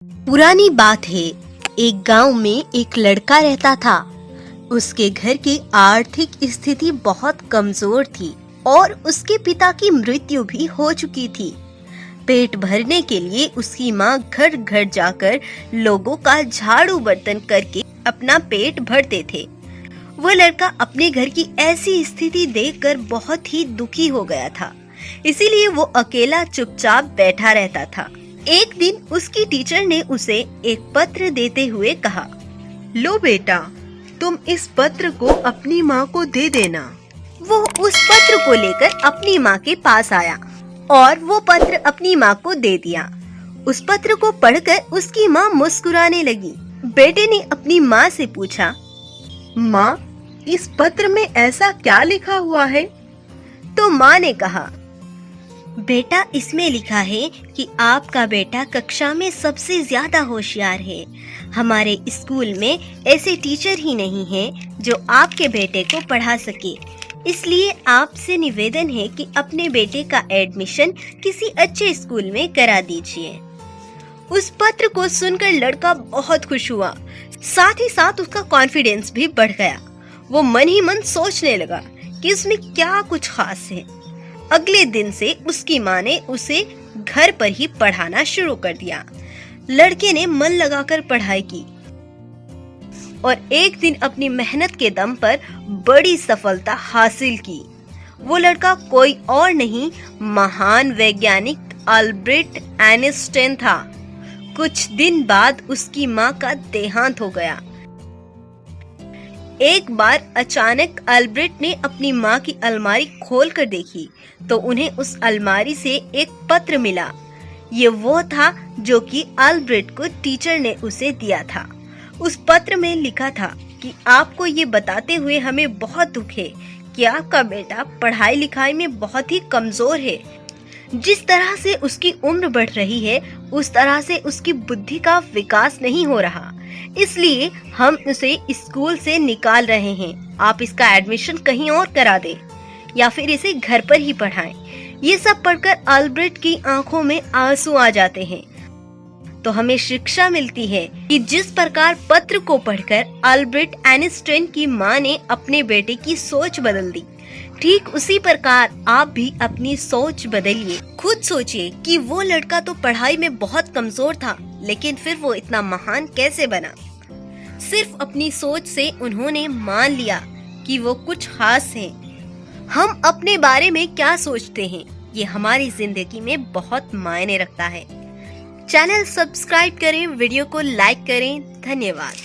पुरानी बात है, एक गांव में एक लड़का रहता था। उसके घर की आर्थिक स्थिति बहुत कमजोर थी और उसके पिता की मृत्यु भी हो चुकी थी। पेट भरने के लिए उसकी माँ घर घर जाकर लोगों का झाड़ू बर्तन करके अपना पेट भरते थे। वो लड़का अपने घर की ऐसी स्थिति देखकर बहुत ही दुखी हो गया था, इसीलिए वो अकेला चुपचाप बैठा रहता था। एक दिन उसकी टीचर ने उसे एक पत्र देते हुए कहा, लो बेटा, तुम इस पत्र को अपनी माँ को दे देना। वो उस पत्र को लेकर अपनी माँ के पास आया और वो पत्र अपनी माँ को दे दिया। उस पत्र को पढ़कर उसकी माँ मुस्कुराने लगी। बेटे ने अपनी माँ से पूछा, माँ, इस पत्र में ऐसा क्या लिखा हुआ है? तो माँ ने कहा, बेटा, इसमें लिखा है कि आपका बेटा कक्षा में सबसे ज्यादा होशियार है। हमारे स्कूल में ऐसे टीचर ही नहीं हैं जो आपके बेटे को पढ़ा सके। इसलिए आपसे निवेदन है कि अपने बेटे का एडमिशन किसी अच्छे स्कूल में करा दीजिए। उस पत्र को सुनकर लड़का बहुत खुश हुआ, साथ ही साथ उसका कॉन्फिडेंस भी बढ़ गया। वो मन ही मन सोचने लगा कि इसमें क्या कुछ खास है। अगले दिन से उसकी माँ ने उसे घर पर ही पढ़ाना शुरू कर दिया। लड़के ने मन लगाकर पढ़ाई की और एक दिन अपनी मेहनत के दम पर बड़ी सफलता हासिल की। वो लड़का कोई और नहीं, महान वैज्ञानिक अल्बर्ट आइंस्टाइन था। कुछ दिन बाद उसकी माँ का देहांत हो गया। एक बार अचानक अल्बर्ट ने अपनी माँ की अलमारी खोलकर देखी तो उन्हें उस अलमारी से एक पत्र मिला। ये वो था जो कि अल्बर्ट को टीचर ने उसे दिया था। उस पत्र में लिखा था कि आपको ये बताते हुए हमें बहुत दुख है कि आपका बेटा पढ़ाई लिखाई में बहुत ही कमजोर है। जिस तरह से उसकी उम्र बढ़ रही है उस तरह से उसकी बुद्धि का विकास नहीं हो रहा, इसलिए हम उसे स्कूल से निकाल रहे हैं। आप इसका एडमिशन कहीं और करा दें या फिर इसे घर पर ही पढ़ाएं। ये सब पढ़कर अल्बर्ट की आंखों में आंसू आ जाते हैं। तो हमें शिक्षा मिलती है कि जिस प्रकार पत्र को पढ़कर अल्बर्ट आइंस्टाइन की माँ ने अपने बेटे की सोच बदल दी, ठीक उसी प्रकार आप भी अपनी सोच बदलिए। खुद सोचिए कि वो लड़का तो पढ़ाई में बहुत कमजोर था, लेकिन फिर वो इतना महान कैसे बना? सिर्फ अपनी सोच से उन्होंने मान लिया कि वो कुछ खास है। हम अपने बारे में क्या सोचते हैं, ये हमारी जिंदगी में बहुत मायने रखता है। चैनल सब्सक्राइब करें, वीडियो को लाइक करें। धन्यवाद।